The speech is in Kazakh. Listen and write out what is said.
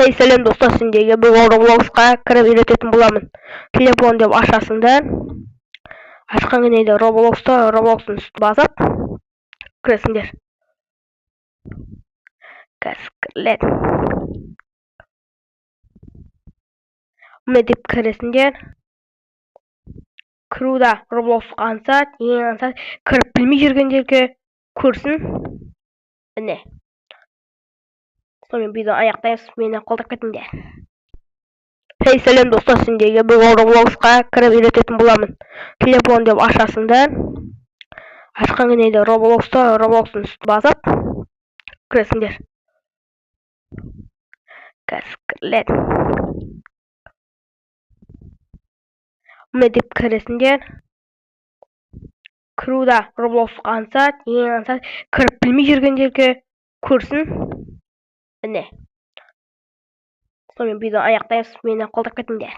Selam dostlar, sendегі бұл Robloxқа кіріп үйрететін боламын. Телефон деп ашасыңдар. Ашқан кезде Roblox'ын басып кіресіңдер. Кіріледі. Мұны деп кіресіңдер. Кіруда Roblox'қа ансат, кіріп білмей жүргендерге көрсін. Міне. Сонымен видео аяқтаймыз. Мені қолдап кетіңдер. Selam dostlar, sendегі бұл Roblox'қа кіріп үйрететін боламын. Телефон деп ашасыңдар. Ашқан кезде Roblox'ын басып кіресіңдер. Кіріледі. Мұны деп кіресіңдер. Кіруда Roblox'қа ансат, кіріп білмей жүргендерге көрсін. Міне. Сонымен видео аяқтаймыз. Мені қолдап кетіңдер.